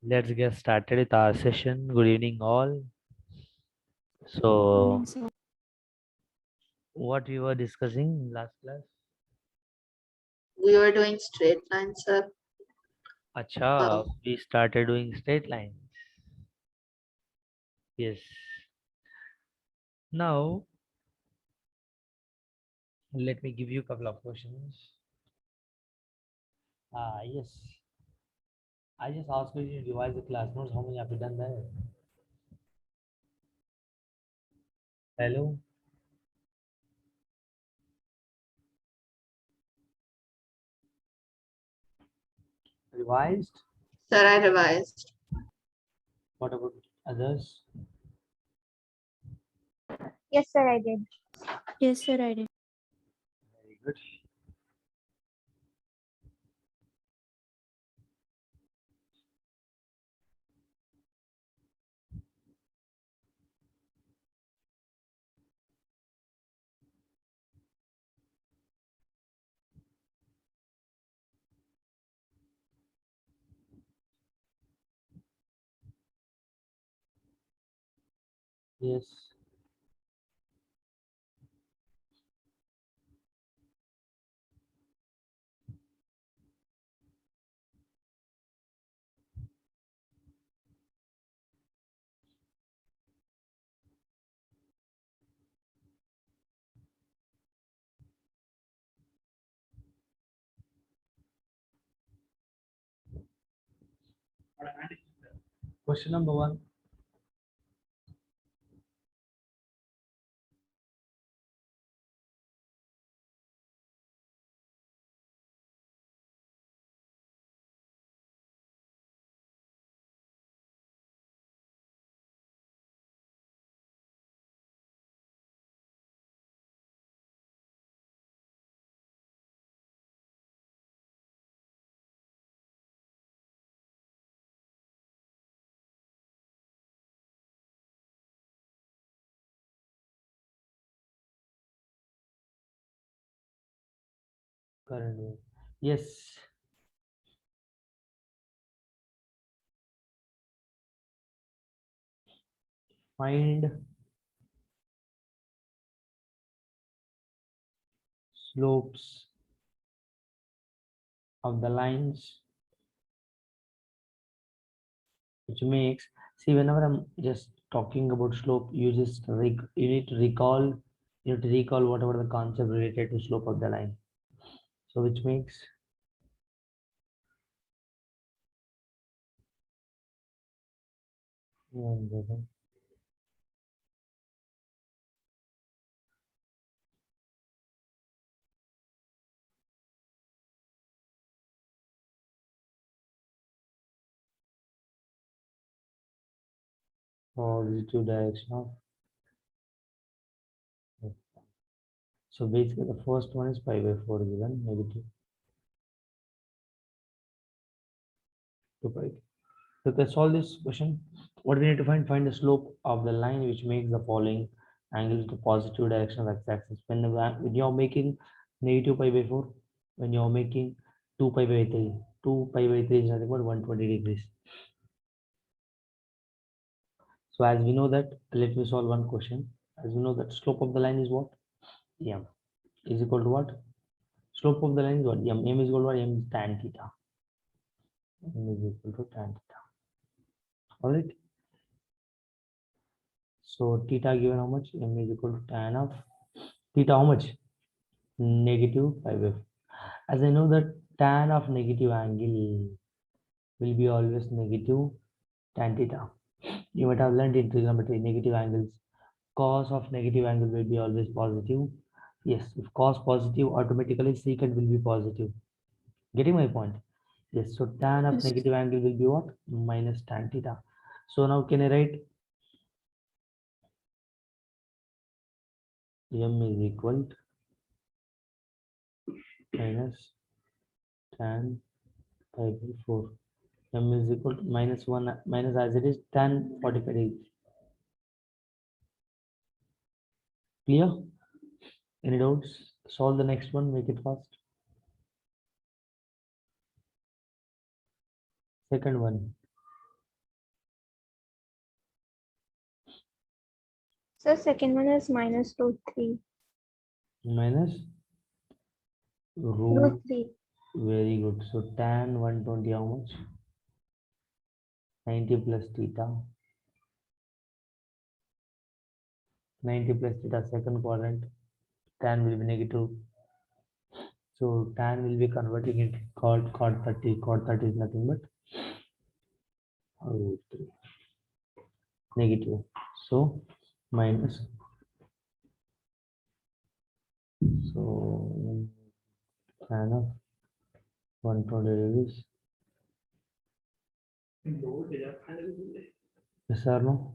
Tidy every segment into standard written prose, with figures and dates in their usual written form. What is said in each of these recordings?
Let's get started with our session. Good evening, all. So, Evening, sir. what we were discussing in last class? We were doing straight lines, sir. Acha, we started doing straight lines. Yes. Now, let me give you a couple of questions. Yes. I just asked you to revise the class notes. How many have you done that? Hello? Revised? Sir, I revised. What about others? Yes, sir, I did. Yes, sir, I did. Very good. Yes. Question number one. Current wave. Yes. Find slopes of the lines which makes, see, whenever I'm just talking about slope, you just you need to recall whatever the concept related to slope of the line. So which makes positive direction of, so basically the first one is pi by 4 given, negative 2 pi. So to solve this question, what we need to find the slope of the line which makes the following angles to positive direction of x-axis. When you're making negative pi by 4, when you're making 2 pi by 3, 2 pi by 3 is nothing but 120 degrees. So as we know that, let me solve one question. As we know that slope of the line is what? M is equal to what? Slope of the line is what? M is equal to what? M is tan theta. M is equal to tan theta. All right. So theta given how much? M is equal to tan of theta how much? Negative pi by 4. As I know that tan of negative angle will be always negative tan theta. You might have learned in trigonometry negative angles. Cos of negative angle will be always positive. Yes, if cos positive, automatically secant will be positive. Getting my point? Yes, so tan of Yes. negative angle will be what? Minus tan theta. So now can I write M is equal to minus tan pi by 4. M is equal to minus 1 minus as it is tan 45 degrees. Clear? Any doubts? Solve the next one, make it fast. Second one. So second one is minus root 3. Minus root. Root 3. Very good. So tan 120 how much? 90 plus theta. 90 plus theta second quadrant. Tan will be negative. So tan will be converting it cot 30. Cot 30 is nothing but root 3. Negative. So minus. So tan of 120 degrees. Yes or no?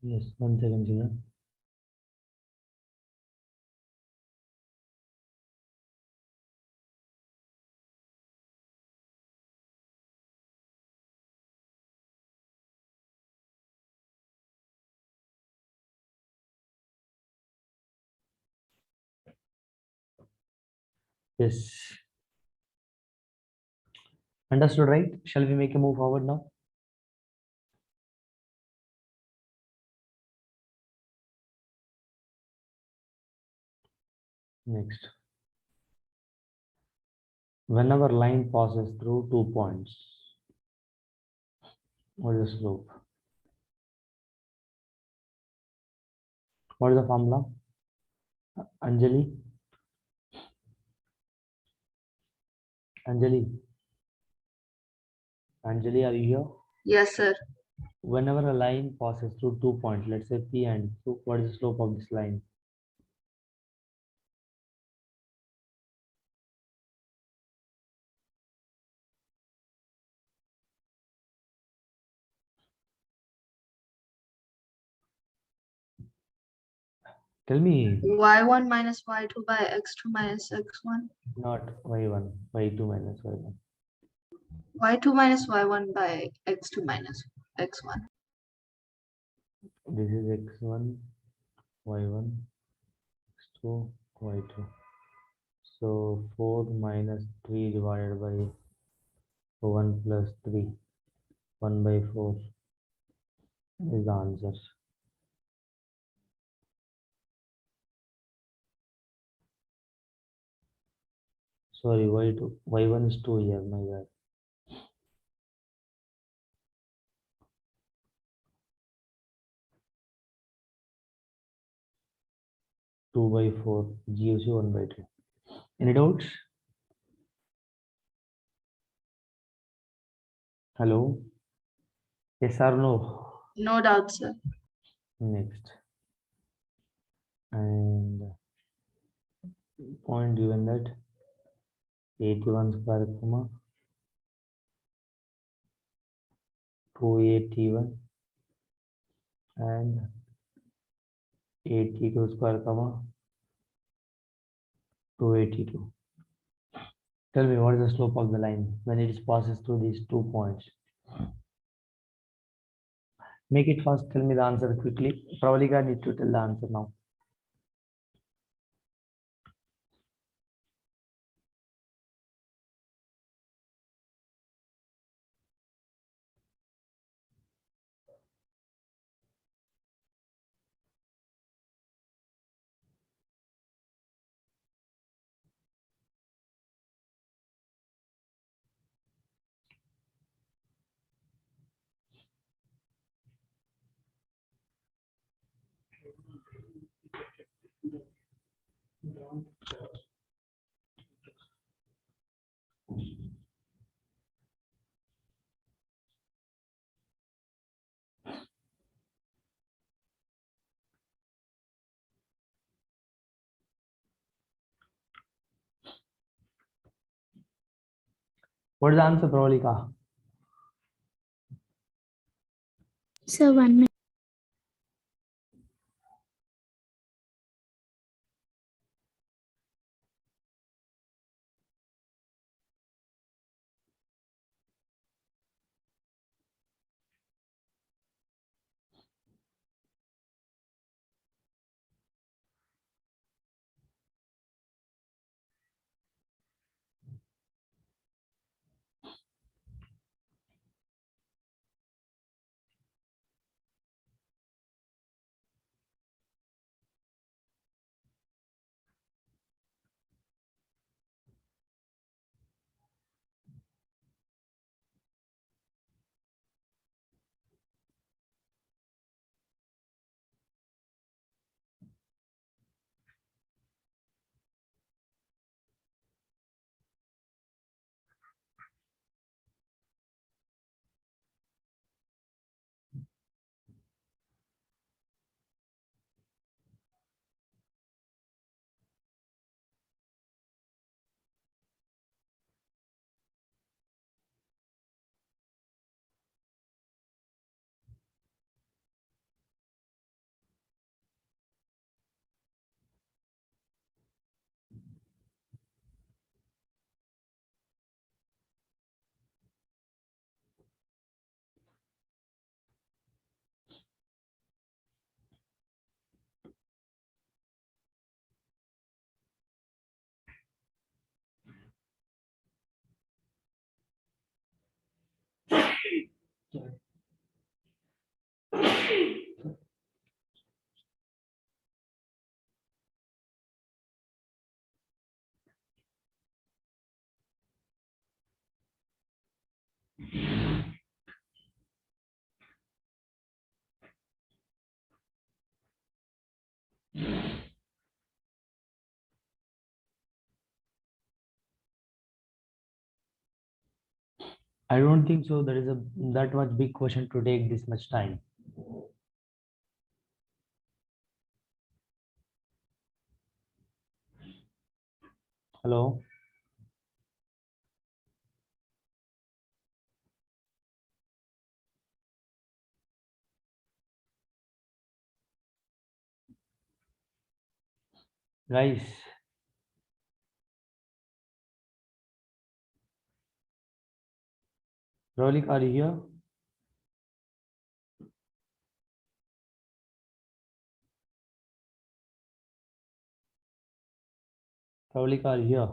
Yes, 1 second, children. Yes. Understood, right? Shall we make a move forward now? Next. Whenever line passes through 2 points, what is the slope? What is the formula? Anjali? Anjali? Anjali, are you here? Yes, sir. Whenever a line passes through 2 points, let's say P and Q, what is the slope of this line? Tell me, Y1 minus Y2 by X2 minus X1. not y1, y2 minus y1. Y2 minus Y1 by X2 minus X1. This is x1, y1, x2, y2. So 4 minus 3 divided by 1 plus 3, 1 by 4 is the answer. Sorry, y2, y1 is 2 here, my bad. 2 by 4 gives you 1 by 2. Any doubts? Hello? Yes or no? No doubt, sir. Next. And point given that 81 square comma 281 and 82 square comma 282. Tell me what is the slope of the line when it passes through these 2 points? Make it fast. Tell me the answer quickly. Pravalika need to tell the answer now. What is the answer, Pravalika? So 1 minute. I don't think so. There is a that much big question to take this much time. Hello. Guys, Rolik, are you here? Rolik, are you here?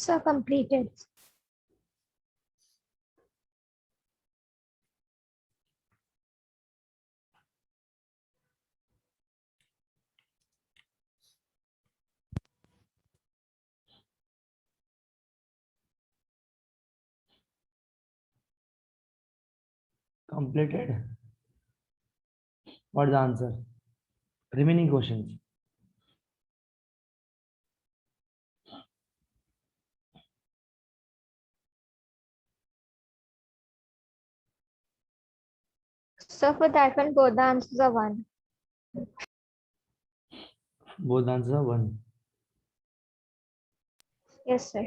So completed. Completed. What's the answer? Remaining questions. So for that one, both the answers are 1. Both answers are 1. Yes, sir.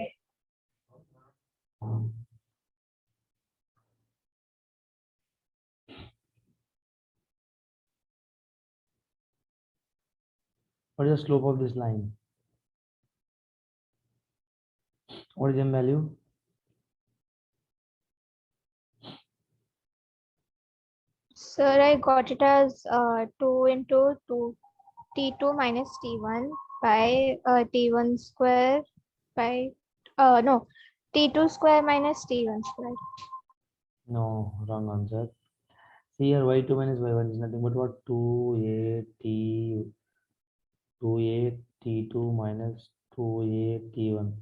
What is the slope of this line? What is m value? Sir, I got it as 2 into 2 t2 minus t1 by t1 square by no t2 square minus t1 square. No, wrong answer. See here, y2 minus y1 is nothing but what? 2a t2 minus 2a t1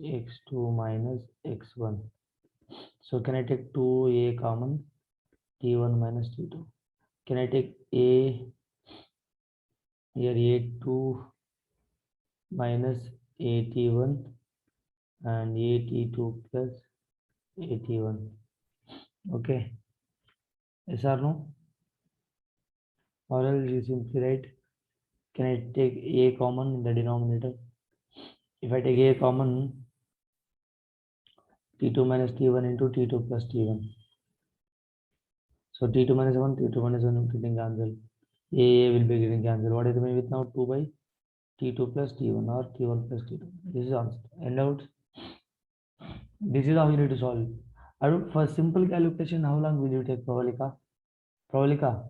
x2 minus x1. So can I take 2a common? T1 minus T2. Can I take a here a2 minus at1 and at2 plus at1? Okay. Yes or no? Or else you simply write, can I take a common in the denominator? If I take a common, t2 minus t1 into t2 plus t1. So t2 minus 1, t2 minus 1 getting cancelled. A will be getting cancelled. What is remaining with now? 2 by t2 plus t1 or t1 plus t2. This is answer. End out. This is how you need to solve. For simple calculation, how long will you take, Pravalika? Pravalika,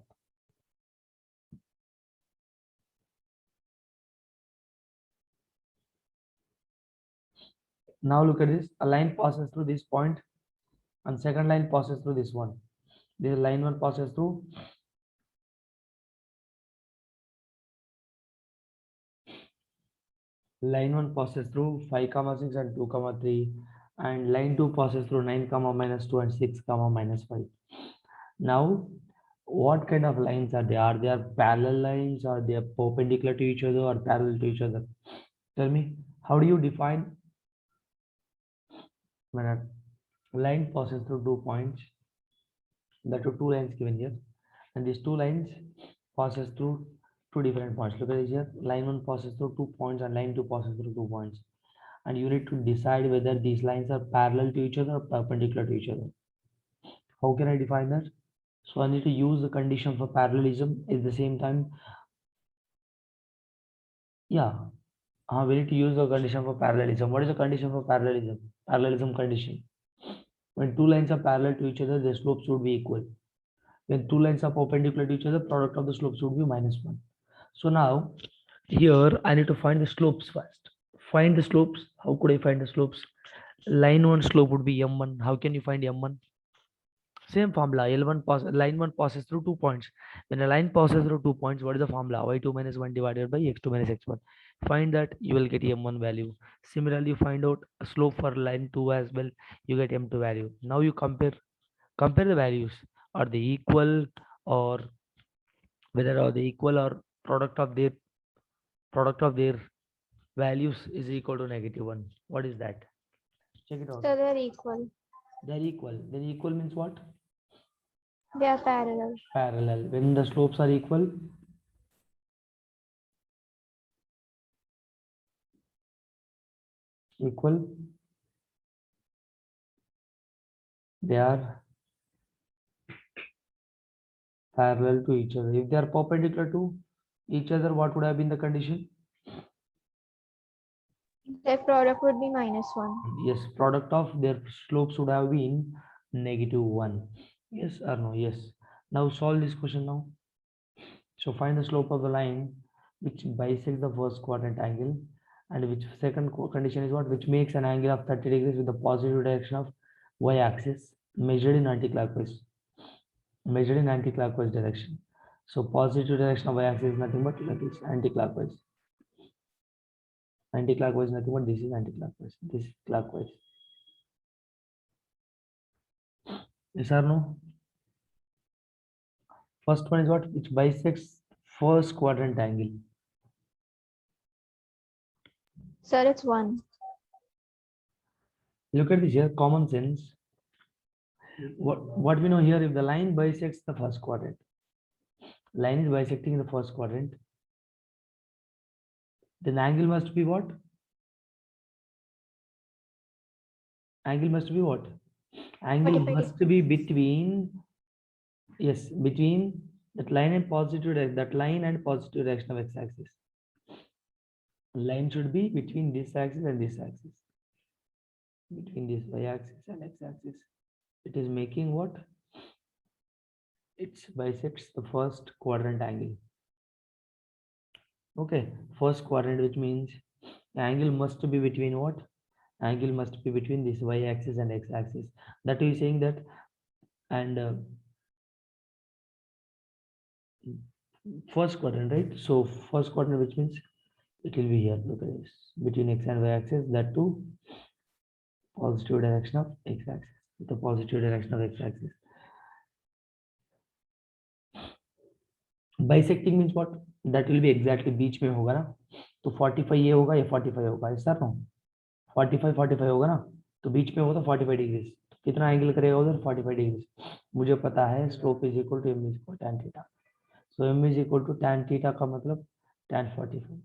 now look at this. A line passes through this point, and second line passes through this one. This line one passes through line 1 passes through 5 comma 6 and 2 comma 3, and line 2 passes through 9 comma minus 2 and 6 comma minus 5. Now what kind of lines are they? Are they parallel lines, or they are perpendicular to each other, or parallel to each other? Tell me, how do you define when a line passes through 2 points? That are two lines given here, and these two lines passes through two different points. Look at this here, line 1 passes through 2 points and line 2 passes through 2 points, and you need to decide whether these lines are parallel to each other or perpendicular to each other. How can I define that? So I need to use the condition for parallelism. At the same time, yeah, we need to use the condition for parallelism. What is the condition for parallelism? Parallelism condition: when two lines are parallel to each other, their slopes would be equal. When two lines are perpendicular to each other, product of the slopes would be -1. So now here I need to find the slopes first. Find the slopes. How could I find the slopes? Line 1 slope would be m1. How can you find m1? Same formula. Line 1 passes through 2 points. When a line passes through 2 points, what is the formula? y2 minus 1 divided by x2 minus x1. Find that, you will get m1 value. Similarly, find out a slope for line 2 as well. You get m2 value. Now you compare the values. Are they equal, or whether are they equal, or product of their values is equal to -1? What is that? Check it out. So they're equal. They're equal. Then equal means what? They are parallel. Parallel. When the slopes are equal, they are parallel to each other. If they are perpendicular to each other, what would have been the condition? Their product would be -1. Yes, product of their slopes would have been -1. Yes or no? Yes. Now solve this question now. So find the slope of the line which bisects the first quadrant angle, and which second condition is what? Which makes an angle of 30 degrees with the positive direction of y-axis measured in anticlockwise direction. So positive direction of y-axis is nothing but like it's anticlockwise. Anticlockwise nothing but this is anticlockwise. This is clockwise. Yes or no? First one is what? Which bisects first quadrant angle. Sir, it's 1. Look at this here, common sense. What we know here, if the line bisects the first quadrant, line is bisecting the first quadrant, then angle must be what? Angle must be what? Angle 45 must be between, yes, between that line and positive direction of x-axis. Line should be between this axis and this axis, between this y-axis and x-axis. It is making what? It bisects the first quadrant angle. Okay, first quadrant, which means the angle must be between what? Angle must be between this y-axis and x-axis. That is saying that, and first quadrant, right? So first quadrant, which means it will be here. Look at this, between x and y-axis, that too positive direction of x-axis, the positive direction of x-axis. Bisecting means what? That will be exactly बीच में होगा ना, तो 45 ये होगा, ये 45 होगा, ऐसा ना 45 होगा ना, तो बीच में होगा तो 45 डिग्री, कितना एंगल करेगा उधर? 45 डिग्री. मुझे पता है slope is equal to m is equal tan theta. So m is equal to tan theta का मतलब tan 45,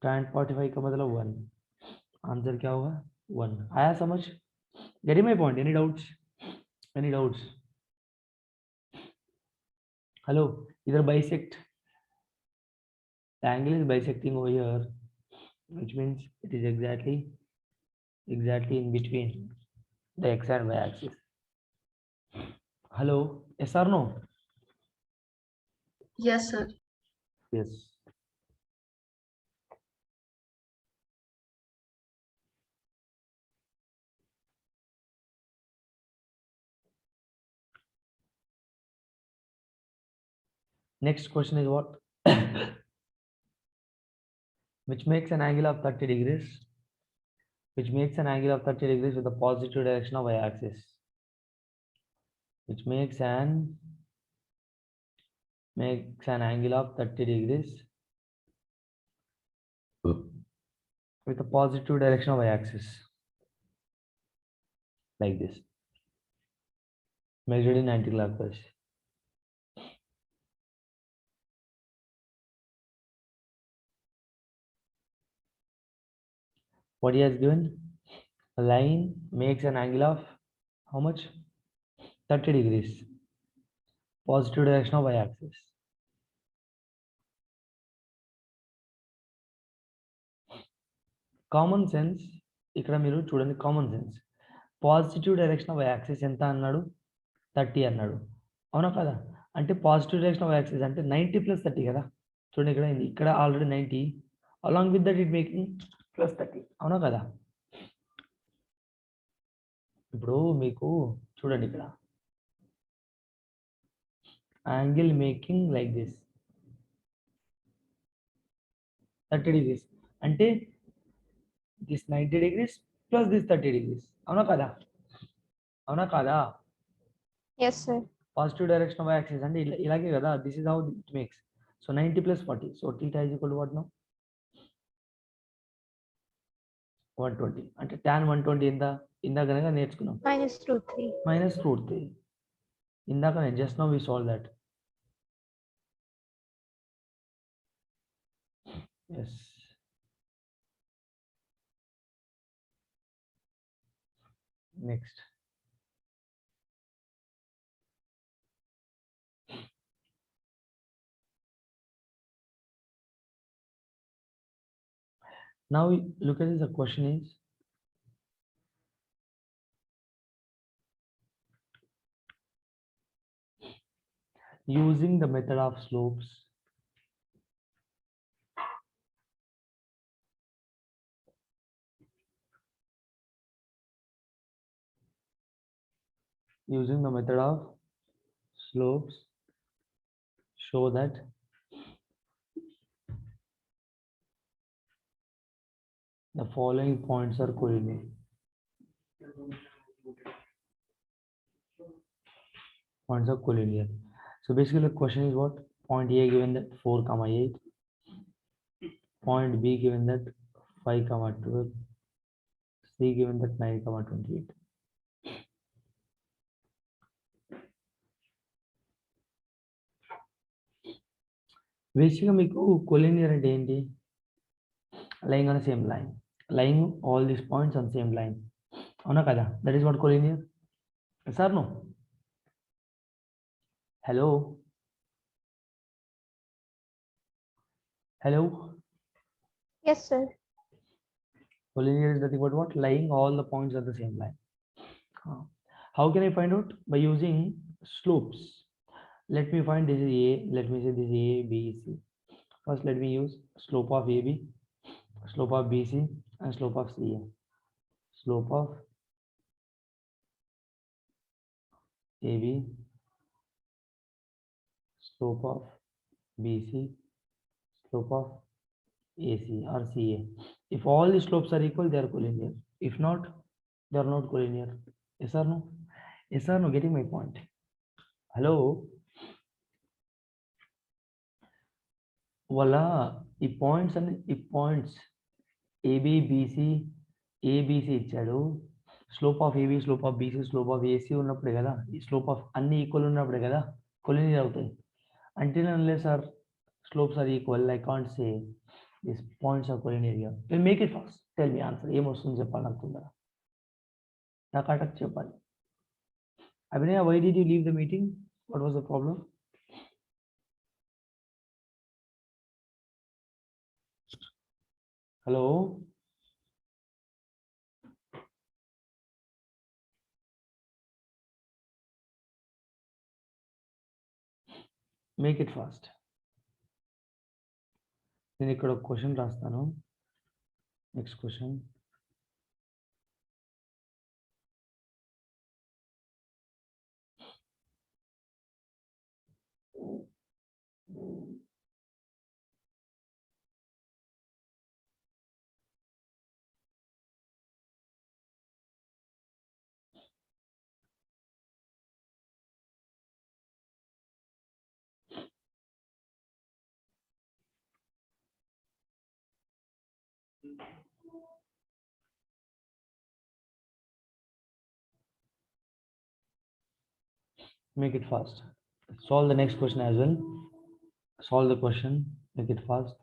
tan 45 का मतलब 1. आंसर क्या होगा? 1. आया समझ? Getting my point? Any doubts? Any doubts? Hello, इधर bisect, the angle is bisecting over here, which means it is exactly in between the x and y axis. Hello, yes or no? Yes, sir. Yes. Next question is what? which makes an angle of 30 degrees, which makes an angle of 30 degrees with the positive direction of y-axis, which makes an angle of 30 degrees with a positive direction of y-axis, like this, measured in anti-clockwise. What he has given? A line makes an angle of how much? 30 degrees, positive direction of y-axis. Common sense ఇక్కడ మీరు చూడండి, common sense positive direction of axis ఎంత అన్నాడు? 30 అన్నాడు, అవునా కదా? అంటే positive direction of axis అంటే 90 + 30 కదా. చూడండి ఇక్కడ ఇక్కడ already 90, along with that it making +30, అవునా కదా? ఇప్పుడు మీకు చూడండి ఇక్కడ angle making like this 30 degrees అంటే this 90 degrees plus this 30 degrees, అవునా కదా? అవునా కాదా? Yes, sir. Positive direction of y-axis అంటే ఇలాగే కదా. This is how it makes. So 90 + 40. So theta is equal to what now? 120. అంటే tan 120 ఎంత? ఇందాకనే నేర్చుకున్నాం, -√3. -√3. ఇందాకనే just now we solved that. Yes. Next. Now look at this. The question is, using the method of slopes, show that the following points are collinear. Points are collinear. So basically the question is what? Point A given that 4, 8. Point B given that 5, 12. C given that 9, 28. Basically మీకు collinear అంటే ఏంటి? Lying on the same line, lying all these points on same line, అవునా కదా? That is what collinear. Yes or no? Hello? Hello? Yes, sir. Collinear is nothing but what? Lying all the points on the same line. How can I find out? By using slopes. Let me find this is A. Let me say this is A, B, C. First, let me use slope of AB, slope of BC, and slope of CA. Slope of AB, slope of BC, slope of AC or CA. If all the slopes are equal, they are collinear. If not, they are not collinear. Yes or no? Yes or no? Getting my point? Hello? Voila, ఈ points అన్ని ఈ points ABC ఇచ్చాడు. Slope of AB, slope of BC, slope of AC ఉన్నప్పుడే కదా, ఈ slope of అన్ని equal ఉన్నప్పుడే కదా కొలినియర్ అవుతాయి. Until unless our slopes are equal, I can't say these points are collinear here. We'll make it fast. Tell me answer. ఏం వస్తుంది చెప్పాలి అనుకుందా? నాకు అటక్ చెప్పాలి. Abhinay, why did you leave the meeting? What was the problem? Hello? Make it fast. నేను ఇక్కడ ఒక question రాస్తాను. Next question. Make it fast. Solve the next question as well. Solve the question. Make it fast.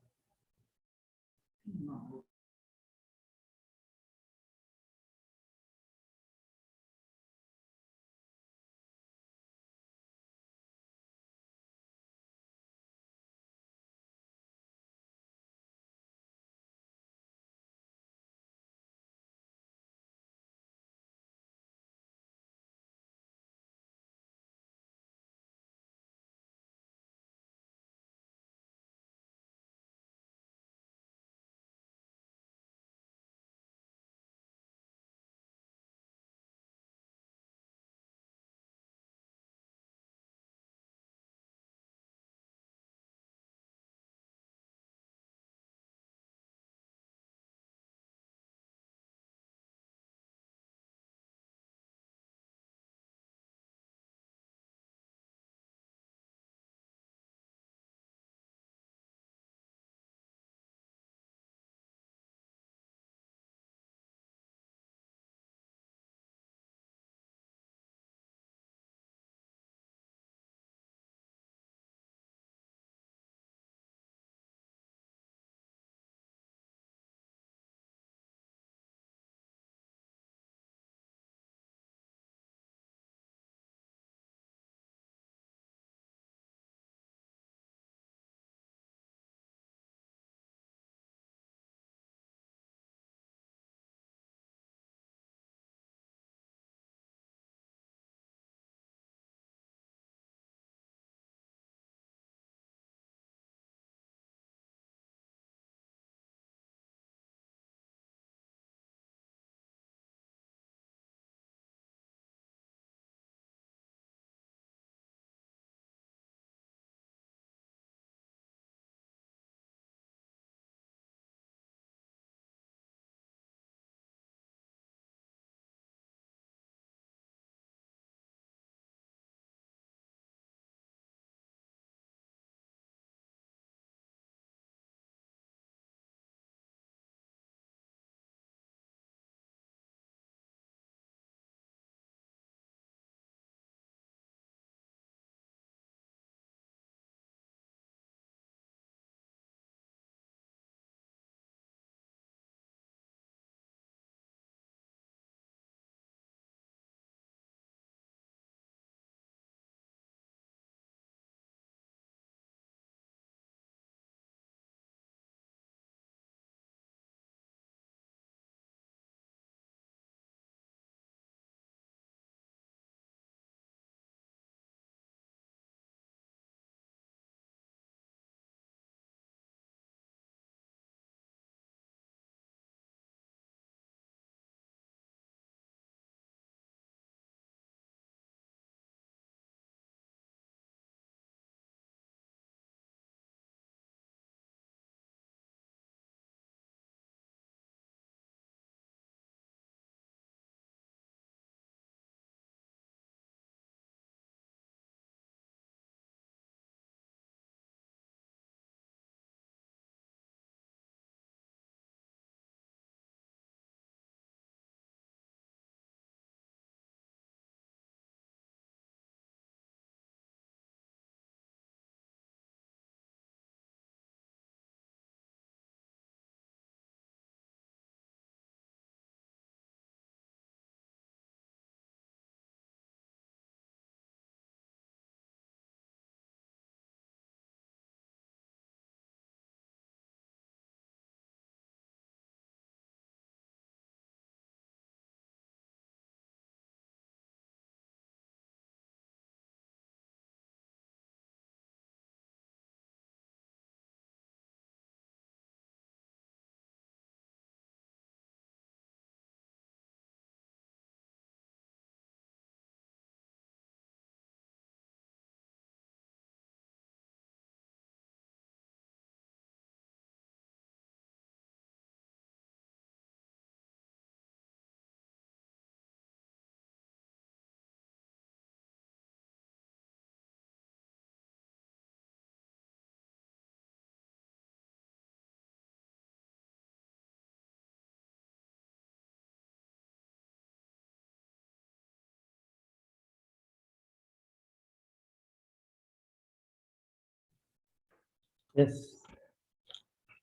Yes.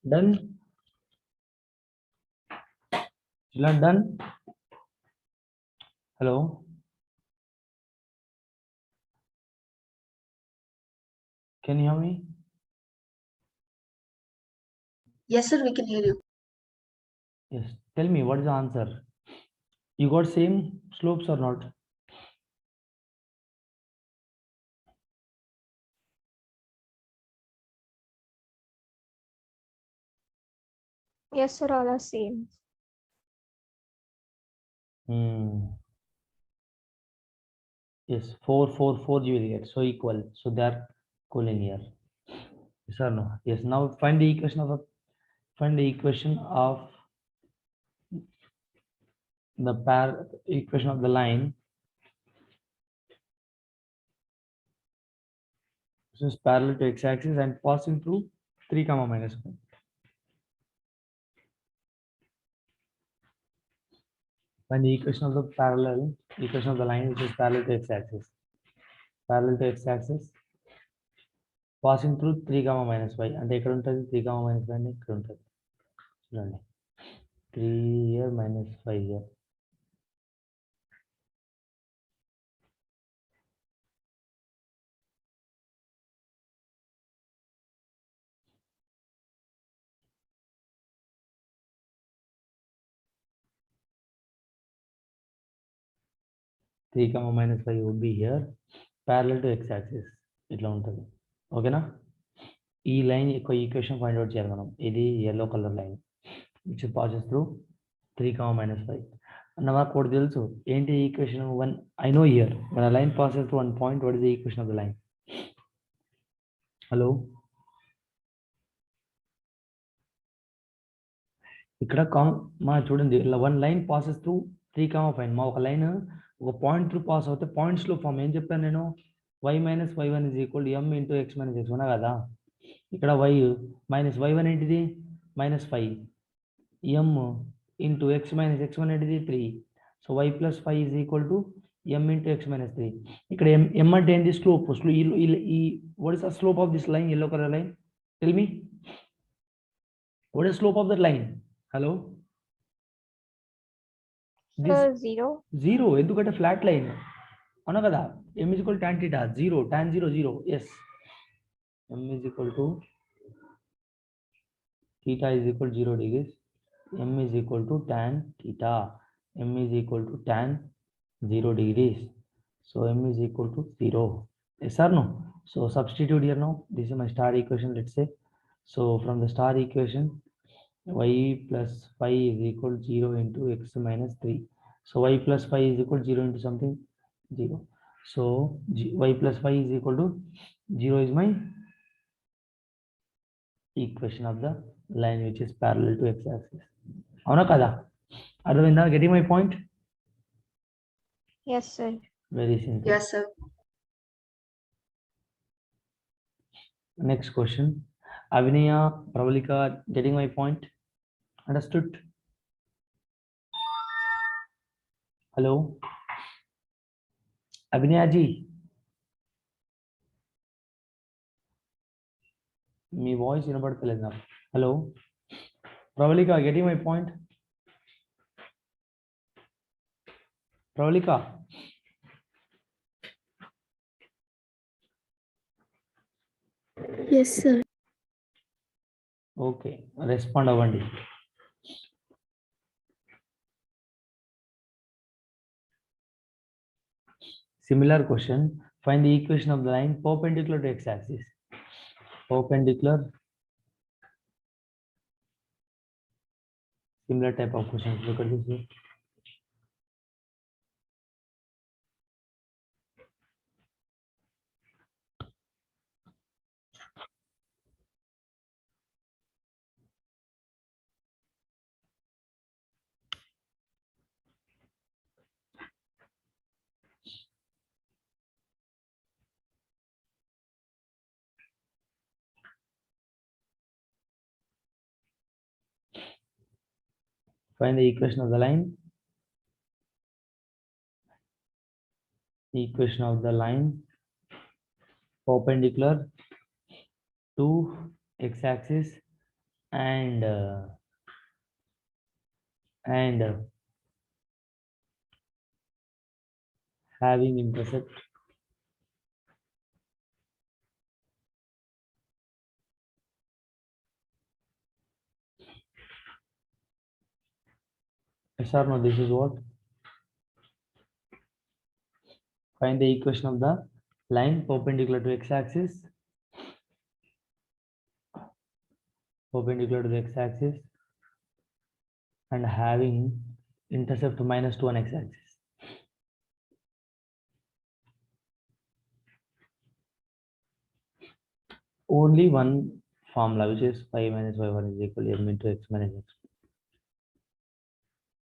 Done. Children, done. Hello. Can you hear me? Yes, sir, we can hear you. Yes. Tell me what is the answer. You got same slopes or not? Yes, sir, all are same. Yes, 4, 4, 4 you will get. So equal. So they are collinear. Yes or no? Yes. Now find the equation of the equation of the line. This is parallel to x-axis and passing through 3 comma minus 1. Find the equation of the line which is parallel to x-axis. Parallel to x-axis passing through 3 comma minus 5. And ఇక్కడ ఉంటుంది 3 comma minus 5 అని ఇక్కడ ఉంటుంది. చూడండి 3 here minus 5 here. Three comma minus 5 would be here parallel to x-axis. ఇట్లా ఉంటుంది. ఓకేనా? ఈ లైన్ యొక్క ఈక్వేషన్ ఫైండ్ అవుట్ చేయాలి మనం. ఇది yellow color line which passes through 3 comma minus 5. And నాకు ఒకటి తెలుసు ఏంటి equation 1. I know here when a line passes through one point, what is the equation of the line? Hello, ఇక్కడ మా చూడండి one line passes through 3 comma 5. మా ఒక line ఒక పాయింట్ త్రూ పాస్ అవుతే పాయింట్స్ లో ఫామ్ ఏం చెప్పాను నేను? y minus y1 is equal to m into x minus x1 కదా. ఇక్కడ y minus y1 ఏంటిది -5, m into x minus x1 ఏంటిది 3. So y plus 5 is equal to m into x minus 3. ఇక్కడ m అంటే ఏంటి? స్లోప్. ఈ what is the slope of this line, yellow color line? Tell me, what is slope of that line? Hello, this Sir, 0. 0 ఎందుకంటే flat line అవునా కదా. m is equal to tan theta 0, tan 0 0. yes, m is equal to theta is equal to 0 degrees. m is equal to tan theta. m is equal to tan 0 degrees. So m is equal to 0. Yes or no? So substitute here now. This is my star equation, let's say. So from the star equation, y plus 5 is equal to 0 into x minus 3. So y plus 5 is equal to 0 into something 0. So y plus 5 is equal to 0 is my equation of the line which is parallel to x-axis. అవునా కదా? అర్థమైందా? Getting my point? Yes, sir. Very simple. Yes, sir. Next question. Avinaya, Pravalika, getting my point? Understood? Hello? Avinaya ji. మీ voice వినబడతలేదు నాకు. Hello, Pravallika, getting my point? Pravallika, Yes, sir. Okay, respond అవ్వండి. Similar question. Find the equation of the line perpendicular to x-axis. Perpendicular. Similar type of questions. Look at this here. Find the equation of the line. Equation of the line perpendicular to x-axis and having intercept yes or no? This is what? Find the equation of the line perpendicular to x-axis, perpendicular to the x-axis and having intercept -2 on x-axis. Only one formula, which is 5 minus y1 is equal to m into x minus x.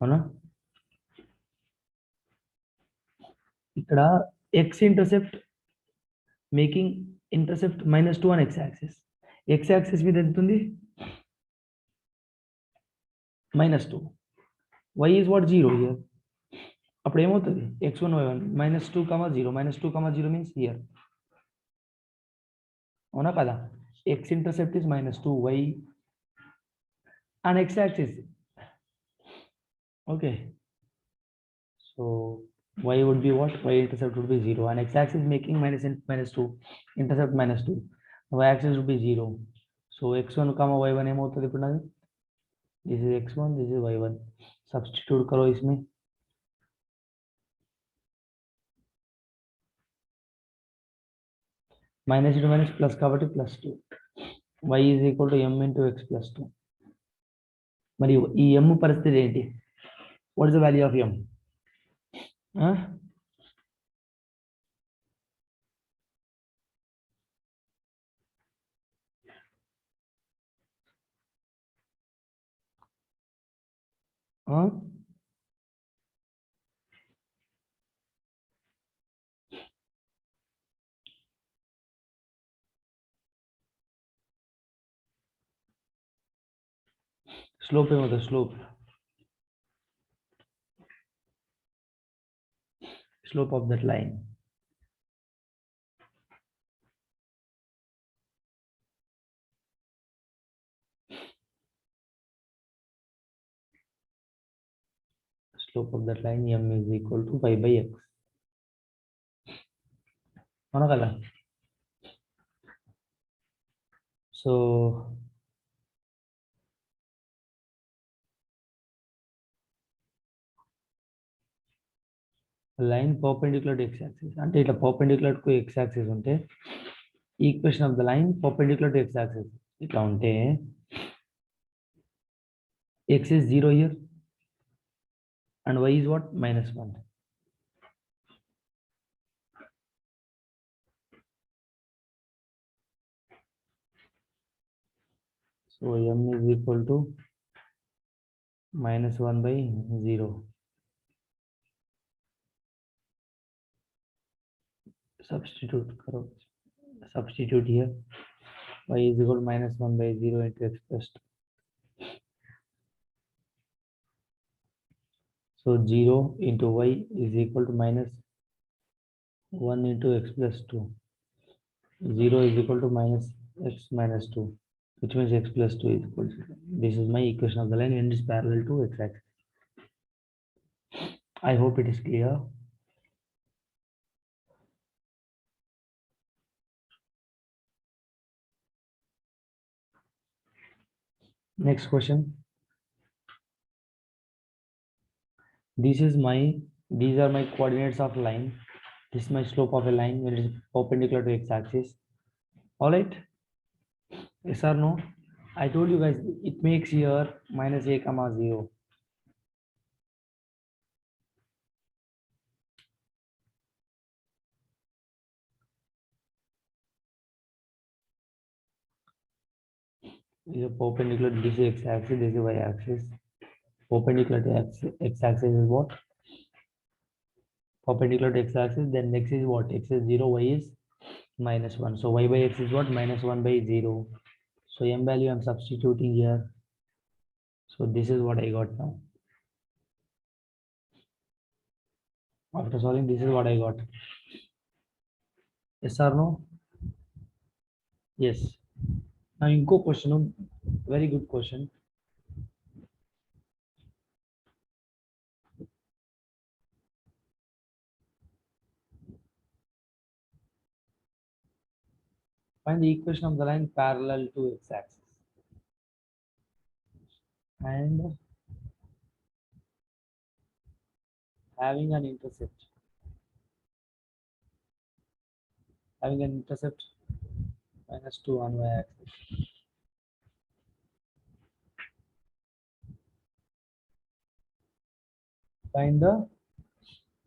అవునా? ఇక్కడ x intercept making intercept -2 on x-axis. X-axis మీద ఎంత ఉంది? -2. Y is what? 0 here. అప్పుడు ఏమవుతుంది? x1 y1 -2, 0 -2, 0 means here. అవునా కదా? X intercept is -2, y on x-axis. Okay. So y would be what? Y intercept would be 0 and x-axis making -2, intercept -2. Y-axis would be 0. So x1, y1 ఏమవుతుంది ఇప్పుడు నాది? This is x1, this is y1. Substitute करो इसमें. Minus into minus plus కాబట్టి +2. Y is equal to m into x plus 2. మరి ఈ m పరిస్థితి ఏంటి? What is the value of m? Slope ఏమవుతుంది? Slope of that line. Slope of that line m is equal to 5 by x. అవునా కదా? So line perpendicular to x-axis అంటే ఇట్లా perpendicular to x-axis ఉంటే equation of the line perpendicular to x-axis ఇట్లా ఉంటే x is 0 here and y is what? -1. So m is equal to -1 by 0. Substitute here. Y is equal to -1 by 0 into x plus 2. So 0 into y is equal to -1 into x plus 2. 0 is equal to -x minus 2, which means x plus 2 is equal to 0. This is my equation of the line and it is parallel to x-axis. I hope it is clear. Next question. These are my coordinates of line. This is my slope of a line when it is perpendicular to x-axis. All right? Yes or no? I told you guys it makes here -a, 0. Is a perpendicular. This is x-axis. This is y-axis. Perpendicular to x-axis is what? Perpendicular to x-axis. Then x is what? X is 0. Y is -1. So y by x is what? -1 by 0. So m value I'm substituting here. So this is what I got now. After solving, this is what I got. Yes or no? Yes. Now inko question, very good question. Find the equation of the line parallel to x-axis and having an intercept. Having an intercept -2 on y-axis. Find the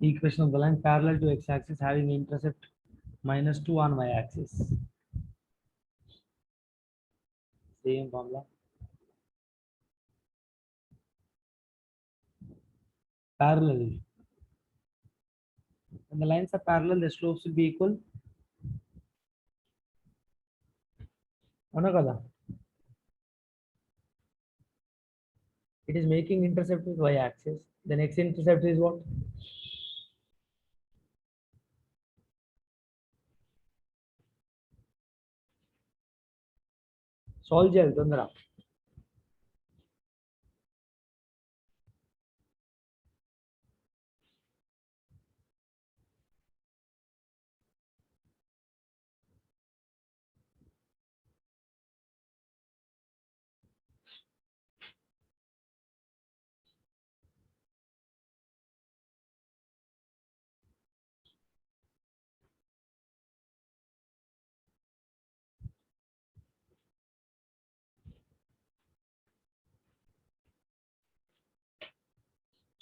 equation of the line parallel to x-axis having intercept -2 on y-axis. Same formula. Parallel. When the lines are parallel, the slopes will be equal. Avuna kada? It is making intercept with y-axis. The next intercept is what? Solve చేయాలి తొందర.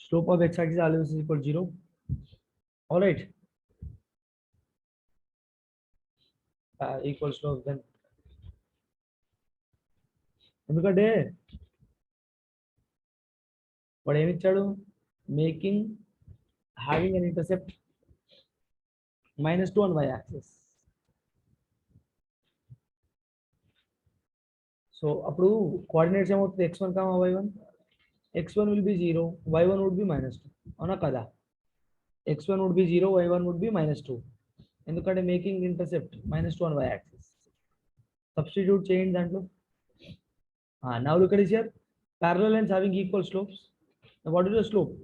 Slope of x-axis always is equal to 0. All right. Equal slope then. ఎందుకంటే వాడు ఏమి ఇచ్చాడు? Making having an intercept -2 on y-axis. So అప్పుడు coordinates ఏమవుతుంది? x1, y1. x1 will be 0, y1 would be -2. అవునా కదా? x1 would be 0, y1 would be -2. ఎందుకంటే making intercept -2 on y-axis. Substitute చేయండి దాంట్లో. Now look at this here. Parallel lines having equal slopes. Now what is the slope?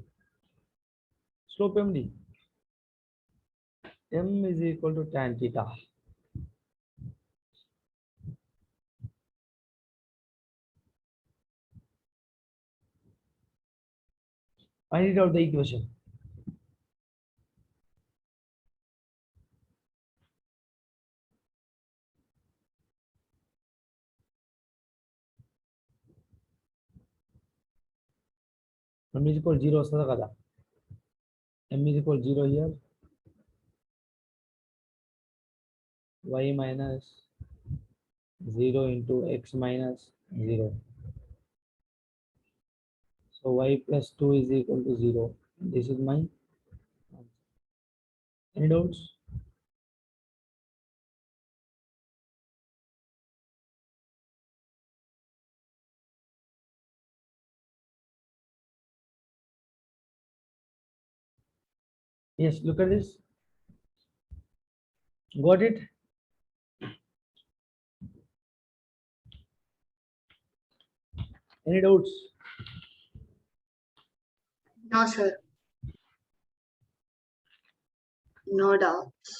Slope MD. M is equal to tan theta. Find it out the equation. M is equal to 0 వస్తుందా కదా? M is equal to 0 here. Y minus 0 into x minus 0. So y plus 2 is equal to 0. This is my answer. Any doubts? Yes, look at this. Got it? Any doubts? No, sir. No doubts.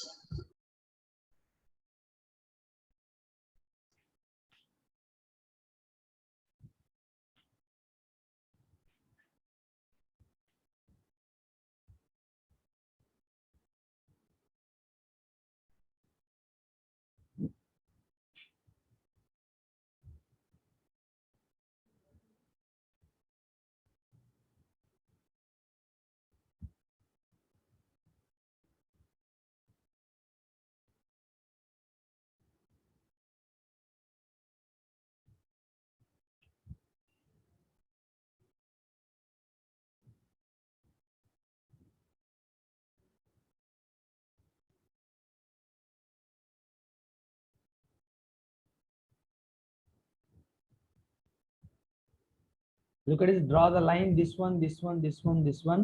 Look at this. Draw the line. This one, this one, this one, this one,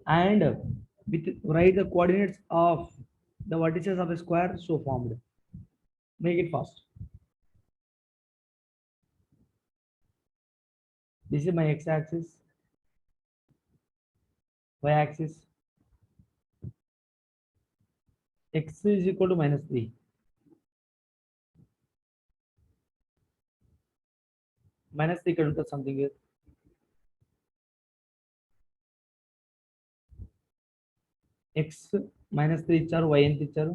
and with write the coordinates of the vertices of a square so formed. Make it fast. This is my x-axis, y-axis. X is equal to -3. -3 ఇక్కడ ఉంటుంది something here. X -3 ఇచ్చారు, y ఎంత ఇచ్చారు?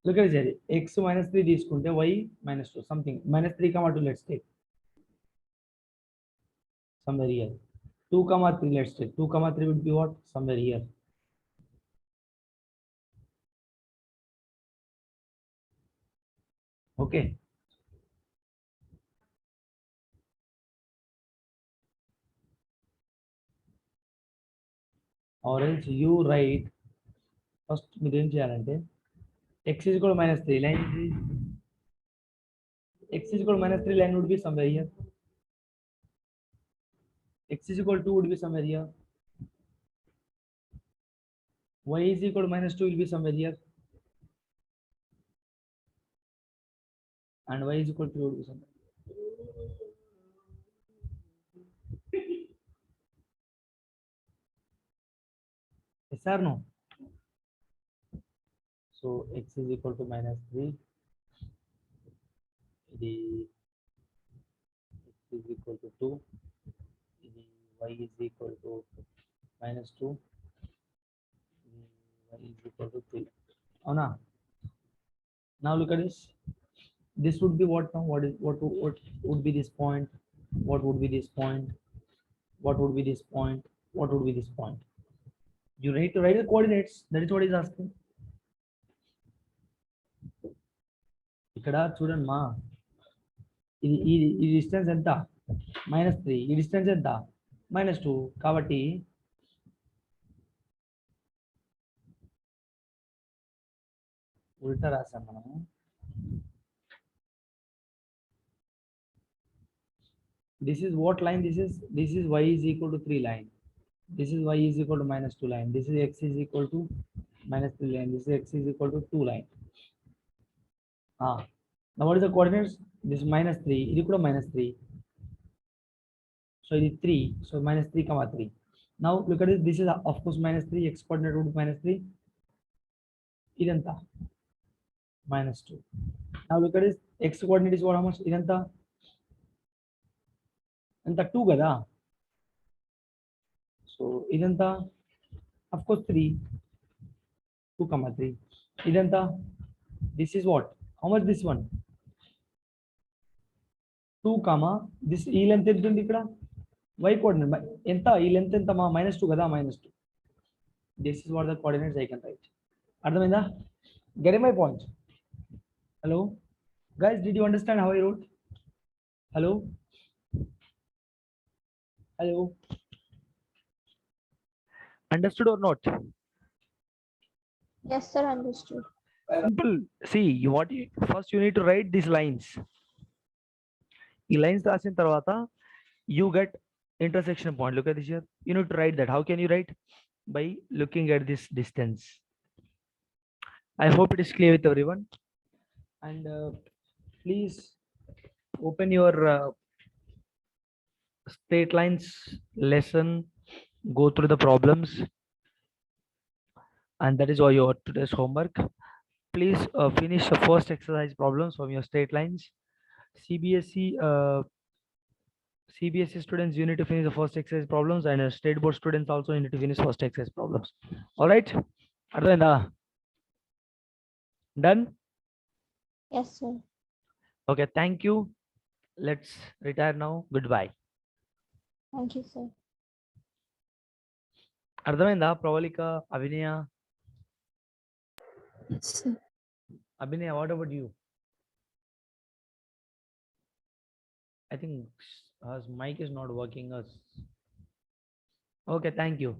Look at it. X -3 తీసుకుంటే y -2 something. -3, 2 let's take. Somewhere here. 2, 3 let's take. 2, 3 would be what? Somewhere here. Okay. Or else you write first మీరు ఏం చేయాలంటే x is equal to -3 line is x is equal to -3 line would be somewhere here. X is equal to 2 would be somewhere here. Y is equal to -2 will be somewhere here. And y is equal to 2 would be somewhere. Yes or no? So x is equal to -3. The x is equal to 2. The y is equal to -2. The y is equal to 3. Oh no. Now look at this. This would be what now? What would be this point? What would be this point? What would be this point? What would be this point? You need to write the coordinates. That is what he's asking. ఇక్కడ చూడండి మా ఈ distance ఎంత? -3. ఈ distance ఎంత? -2. కాబట్టి ఉల్టా రాసాం మనము. This is what line? This is y is equal to 3 line. This is y is equal to -2 line. This is x is equal to -3 line. This is x is equal to 2 line. Now what is the coordinates? This is -3. It is -3. So it is 3. So -3, 3. Now look at this. This is of course -3. X coordinate would be -3. Idanta -2. Now look at this. X coordinate is what? How much? Idanta anta 2 kada. So idanta of course 3. 2, 3. Idanta. This is what? How much this one? 2, this ఈ length ఎంత ఉంది ఇక్కడ? Y coordinate ఎంత? ఈ length ఎంత మా? -2 కదా, -2. This is what the coordinates I can write. అర్థమైందా? Getting my point? Hello guys, did you understand how I wrote? Hello? Hello? Understood or not? Yes, sir, understood. Simple. See, first you need to write these lines. ఈ lines రాసిన తర్వాత you get intersection point. Look at this here. You need to write that. How can you write? By looking at this distance. I hope it is clear with everyone. And please open your straight lines lesson, go through the problems, and that is all your today's homework. Please finish the first exercise problems from your straight lines. CBSE students, you need to finish the first exercise problems, and state board students also need to finish first exercise problems. All right? Done? Yes, sir. Okay, thank you. Let's retire now. Goodbye. Thank you, sir. అర్థమైందా ప్రవళిక, అభినయ? Yes, sir. Abhinay, what about you? I think his mic is not working. Okay, thank you.